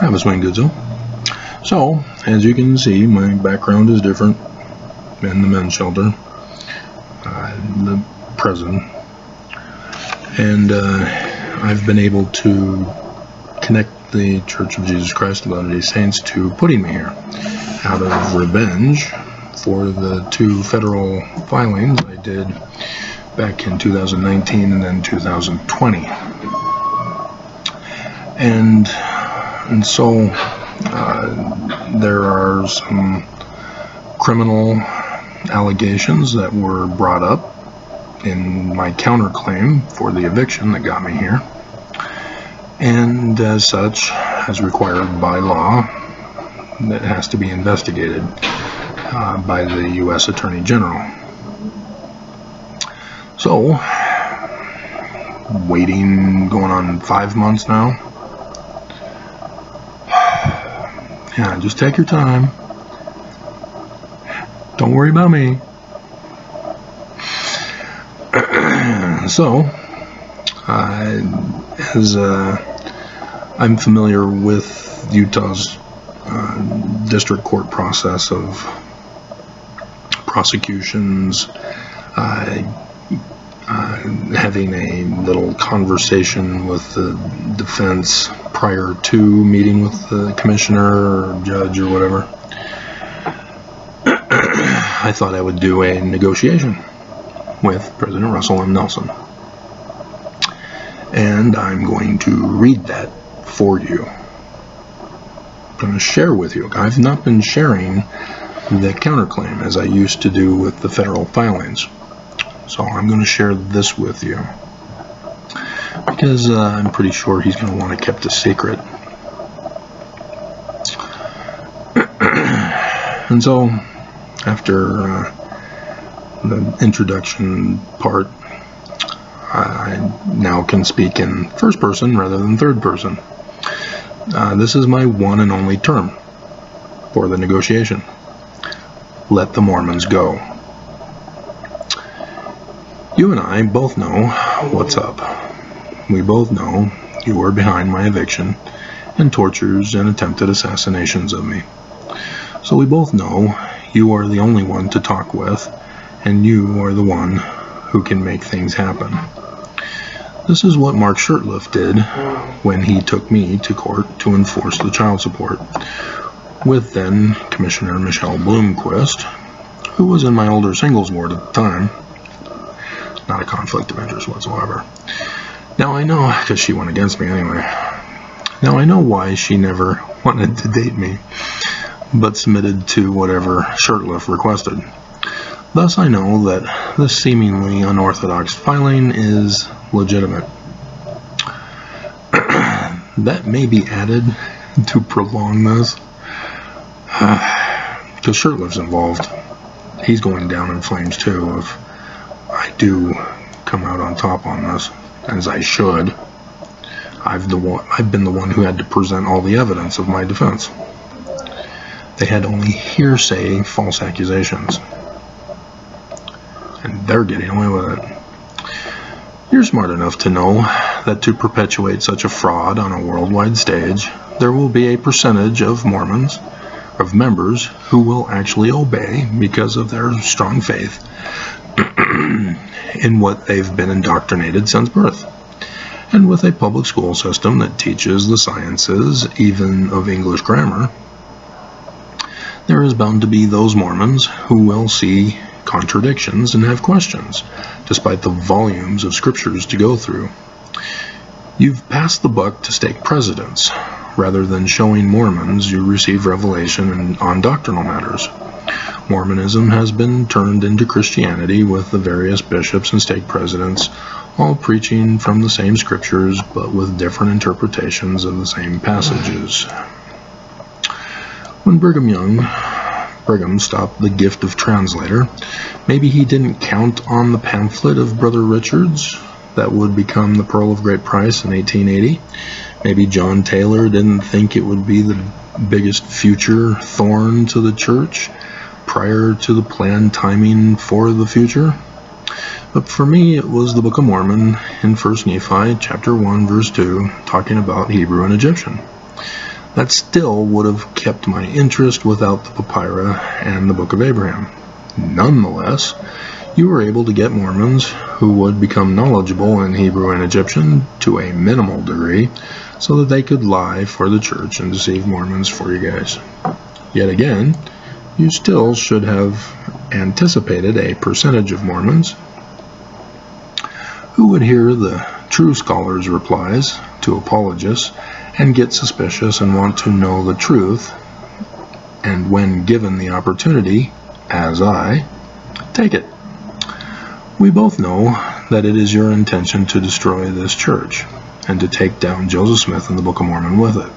have a swing Goodsell. So, as you can see, my background is different in the men's shelter, the prison, and I've been able to connect the Church of Jesus Christ of Latter-day Saints to putting me here out of revenge for the 2 federal filings I did back in 2019 and then 2020. And so there are some criminal allegations that were brought up in my counterclaim for the eviction that got me here. And as such, as required by law, that has to be investigated by the U.S. Attorney General. So, waiting, going on 5 months now. Yeah, just take your time. Don't worry about me. So, as I'm familiar with Utah's district court process of prosecutions, having a little conversation with the defense prior to meeting with the commissioner or judge or whatever, I thought I would do a negotiation with President Russell M. Nelson. And I'm going to read that for you. I'm going to share with you. I've not been sharing the counterclaim as I used to do with the federal filings. So I'm going to share this with you because I'm pretty sure he's going to want it kept a secret. And so after the introduction part, I now can speak in first person rather than third person. This is my one and only term for the negotiation. Let the Mormons go. You and I both know what's up. We both know you are behind my eviction and tortures and attempted assassinations of me. So we both know you are the only one to talk with, and you are the one who can make things happen. This is what Mark Shurtleff did when he took me to court to enforce the child support, with then Commissioner Michelle Bloomquist, who was in my older singles ward at the time. Not a conflict of interest whatsoever. Now I know, because she went against me anyway. Now I know why she never wanted to date me, but submitted to whatever Shurtleff requested. Thus I know that this seemingly unorthodox filing is legitimate. That may be added to prolong this, because Shurtleff's involved. He's going down in flames too if I do come out on top on this, as I should. I've been the one who had to present all the evidence of my defense. They had only hearsay false accusations, and they're getting away with it. You're smart enough to know that to perpetuate such a fraud on a worldwide stage, there will be a percentage of Mormons, of members, who will actually obey because of their strong faith in what they've been indoctrinated since birth. And with a public school system that teaches the sciences, even of English grammar, there is bound to be those Mormons who will see contradictions and have questions, despite the volumes of scriptures to go through. You've passed the buck to stake precedents, rather than showing Mormons you receive revelation on doctrinal matters. Mormonism has been turned into Christianity with the various bishops and stake presidents, all preaching from the same scriptures, but with different interpretations of the same passages. When Brigham stopped the gift of translator, maybe he didn't count on the pamphlet of Brother Richards that would become the Pearl of Great Price in 1880. Maybe John Taylor didn't think it would be the biggest future thorn to the church prior to the planned timing for the future. But for me, it was the Book of Mormon in 1 Nephi chapter 1 verse 2, talking about Hebrew and Egyptian. That still would have kept my interest without the papyri and the Book of Abraham. Nonetheless, you were able to get Mormons who would become knowledgeable in Hebrew and Egyptian to a minimal degree so that they could lie for the church and deceive Mormons for you guys. Yet again, you still should have anticipated a percentage of Mormons who would hear the true scholars' replies to apologists and get suspicious and want to know the truth, and when given the opportunity, as I, take it. We both know that it is your intention to destroy this church and to take down Joseph Smith and the Book of Mormon with it.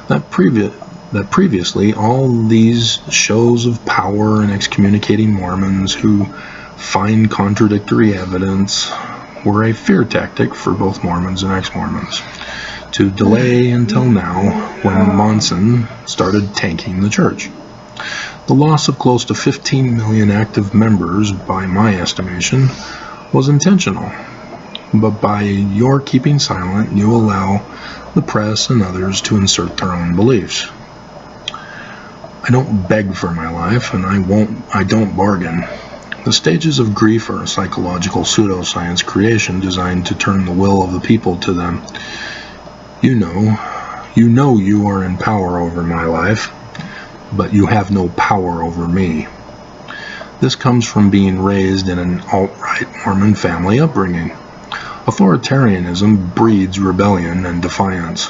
That previously all these shows of power and excommunicating Mormons who find contradictory evidence were a fear tactic for both Mormons and ex-Mormons to delay until now when Monson started tanking the church. The loss of close to 15 million active members, by my estimation, was intentional, but by your keeping silent, you allow the press and others to insert their own beliefs. I don't beg for my life, and I don't bargain. The stages of grief are a psychological pseudoscience creation designed to turn the will of the people to them. You know you are in power over my life, but you have no power over me. This comes from being raised in an alt-right Mormon family upbringing. Authoritarianism breeds rebellion and defiance.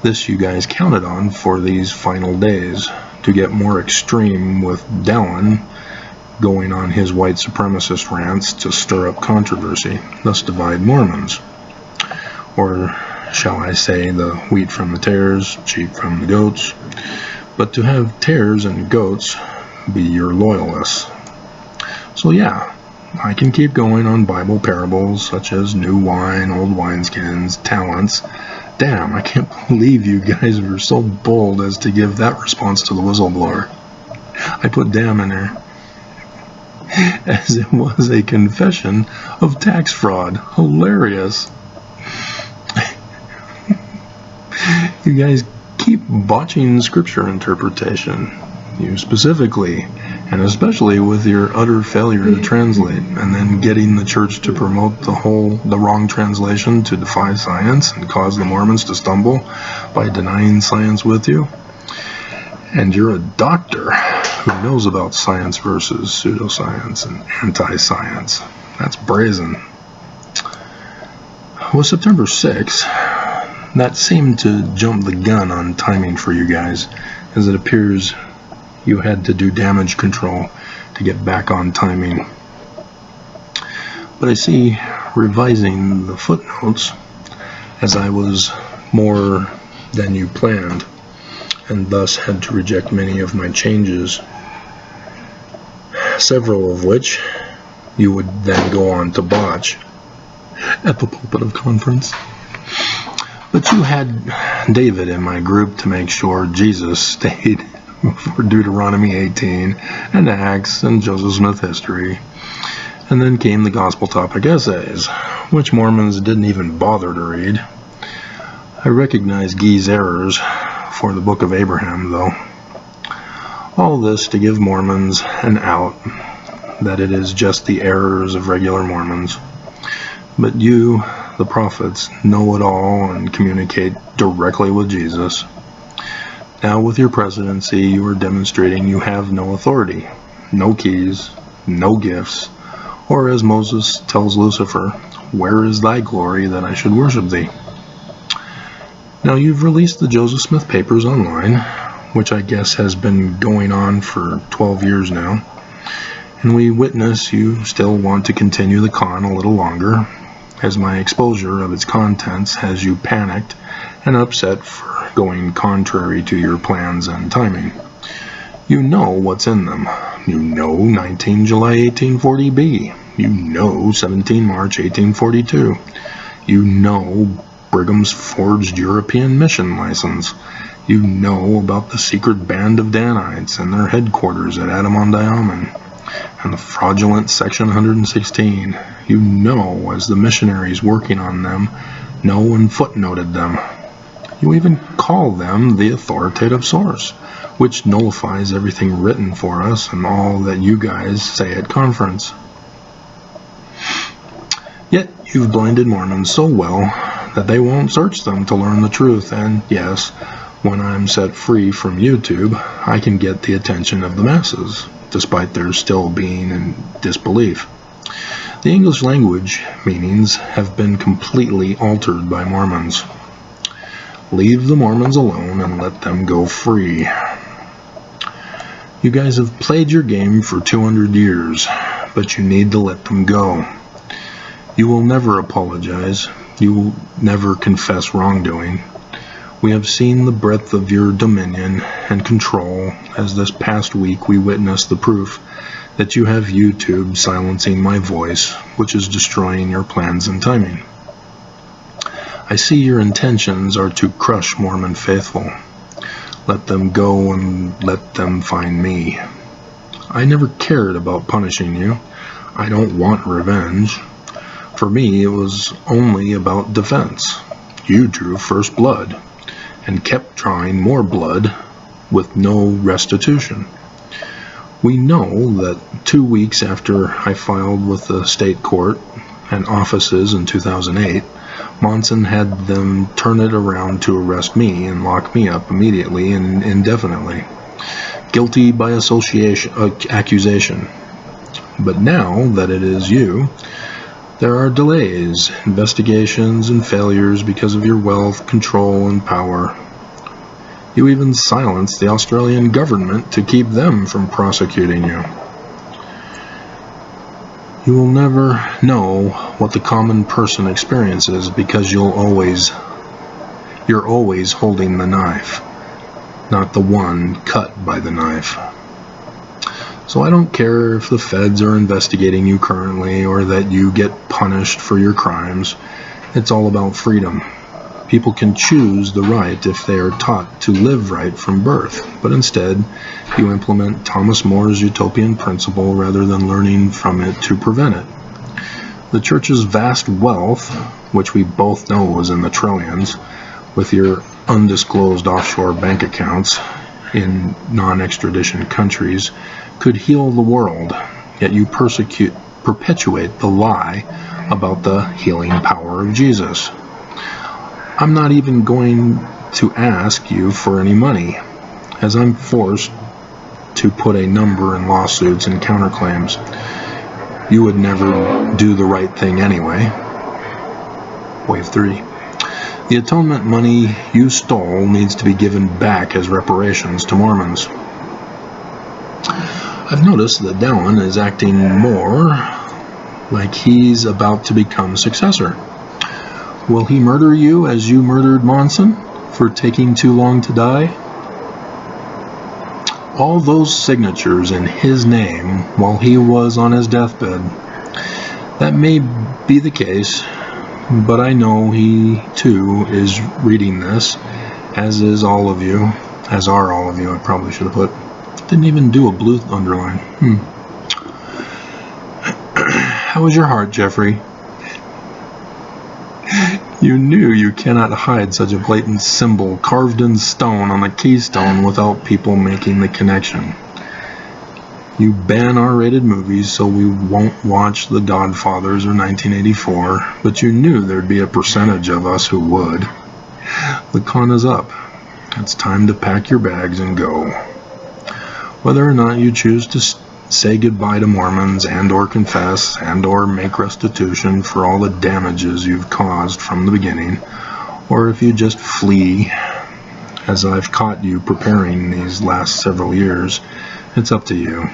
This you guys counted on for these final days, to get more extreme with Dallin going on his white supremacist rants to stir up controversy, thus divide Mormons. Or shall I say, the wheat from the tares, sheep from the goats, but to have tares and goats be your loyalists. So yeah, I can keep going on Bible parables such as new wine, old wineskins, talents. Damn, I can't believe you guys were so bold as to give that response to the whistleblower. I put damn in there, as it was a confession of tax fraud. Hilarious. You guys keep botching scripture interpretation. You specifically, and especially with your utter failure to translate, and then getting the church to promote the wrong translation to defy science and cause the Mormons to stumble by denying science with you. And you're a doctor who knows about science versus pseudoscience and anti-science. That's brazen. With September 6th, that seemed to jump the gun on timing for you guys, as it appears you had to do damage control to get back on timing. But I see, revising the footnotes, as I was more than you planned, and thus had to reject many of my changes, several of which you would then go on to botch at the pulpit of conference. But you had David in my group to make sure Jesus stayed for Deuteronomy 18 and Acts and Joseph Smith history. And then came the gospel topic essays, which Mormons didn't even bother to read. I recognize Guy's errors for the Book of Abraham, though. All this to give Mormons an out, that it is just the errors of regular Mormons. But you, the prophets, know it all and communicate directly with Jesus. Now with your presidency, you are demonstrating you have no authority, no keys, no gifts, or as Moses tells Lucifer, "Where is thy glory that I should worship thee?" Now you've released the Joseph Smith papers online, which I guess has been going on for 12 years now, and we witness you still want to continue the con a little longer, as my exposure of its contents has you panicked and upset for going contrary to your plans and timing. You know what's in them. You know 19 July 1840b. You know 17 March 1842. You know Brigham's forged European mission license. You know about the secret band of Danites and their headquarters at Adam-on-Diamond, and the fraudulent Section 116. You know, as the missionaries working on them know and footnoted them. You even call them the authoritative source, which nullifies everything written for us and all that you guys say at conference. Yet you've blinded Mormons so well that they won't search them to learn the truth, and yes, when I'm set free from YouTube, I can get the attention of the masses, despite their still being in disbelief. The English language meanings have been completely altered by Mormons. Leave the Mormons alone and let them go free. You guys have played your game for 200 years, but you need to let them go. You will never apologize. You will never confess wrongdoing. We have seen the breadth of your dominion and control, as this past week we witnessed the proof that you have YouTube silencing my voice, which is destroying your plans and timing. I see your intentions are to crush Mormon faithful. Let them go and let them find me. I never cared about punishing you. I don't want revenge. For me, it was only about defense. You drew first blood, and kept drawing more blood with no restitution. We know that 2 weeks after I filed with the state court and offices in 2008, Monson had them turn it around to arrest me and lock me up immediately and indefinitely. Guilty by accusation. But now that it is you, there are delays, investigations, and failures because of your wealth, control, and power. You even silenced the Australian government to keep them from prosecuting you. You will never know what the common person experiences because you're always holding the knife, not the one cut by the knife. So I don't care if the feds are investigating you currently or that you get punished for your crimes. It's all about freedom. People can choose the right if they are taught to live right from birth, but instead you implement Thomas More's utopian principle rather than learning from it to prevent it. The church's vast wealth, which we both know was in the trillions, with your undisclosed offshore bank accounts in non-extradition countries, could heal the world, yet you perpetuate the lie about the healing power of Jesus. I'm not even going to ask you for any money, as I'm forced to put a number in lawsuits and counterclaims. You would never do the right thing anyway. Wave 3. The atonement money you stole needs to be given back as reparations to Mormons. I've noticed that Dallin is acting more like he's about to become successor. Will he murder you as you murdered Monson for taking too long to die? All those signatures in his name while he was on his deathbed. That may be the case, but I know he too is reading this, as are all of you, I probably should have put. Didn't even do a blue underline. How was your heart, Jeffrey? You knew you cannot hide such a blatant symbol carved in stone on the keystone without people making the connection. You ban R-rated movies so we won't watch The Godfathers or 1984, but you knew there'd be a percentage of us who would. The con is up. It's time to pack your bags and go. Whether or not you choose to say goodbye to Mormons and or confess and or make restitution for all the damages you've caused from the beginning, or if you just flee, as I've caught you preparing these last several years, it's up to you.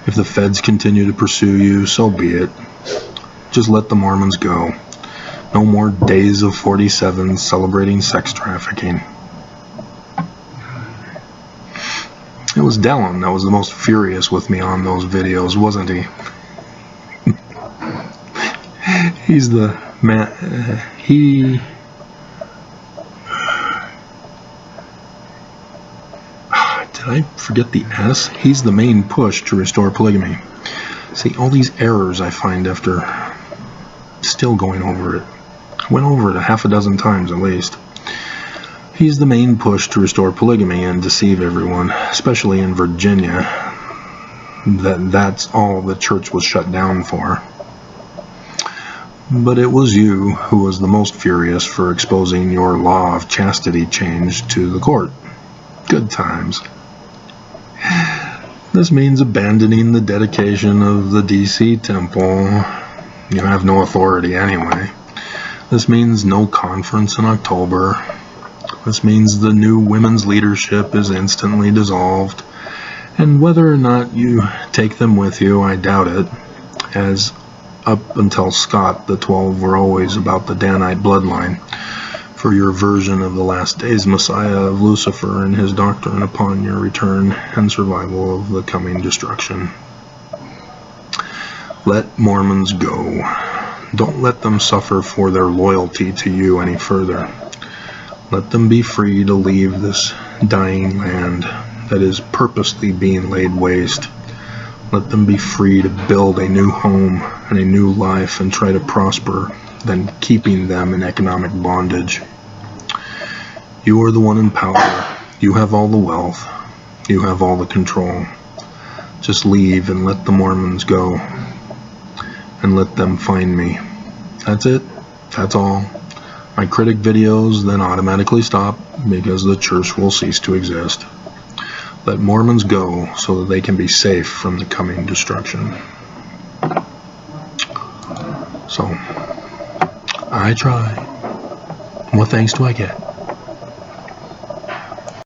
If the feds continue to pursue you, so be it. Just let the Mormons go. No more days of 47 celebrating sex trafficking. It was Dallin that was the most furious with me on those videos, wasn't he? He's the man. Did I forget the S? He's the main push to restore polygamy. See, all these errors I find after still going over it. I went over it a half a dozen times at least. He's the main push to restore polygamy and deceive everyone, especially in Virginia. That's all the church was shut down for. But it was you who was the most furious for exposing your law of chastity change to the court. Good times. This means abandoning the dedication of the DC temple. You have no authority anyway. This means no conference in October. This means the new women's leadership is instantly dissolved. And whether or not you take them with you, I doubt it, as up until Scott, the 12 were always about the Danite bloodline, for your version of the last days Messiah of Lucifer and his doctrine upon your return and survival of the coming destruction. Let Mormons go. Don't let them suffer for their loyalty to you any further. Let them be free to leave this dying land that is purposely being laid waste. Let them be free to build a new home and a new life and try to prosper than keeping them in economic bondage. You are the one in power. You have all the wealth. You have all the control. Just leave and let the Mormons go. And let them find me. That's it. That's all. My critic videos then automatically stop because the church will cease to exist. Let Mormons go so that they can be safe from the coming destruction. So, I try. What thanks do I get?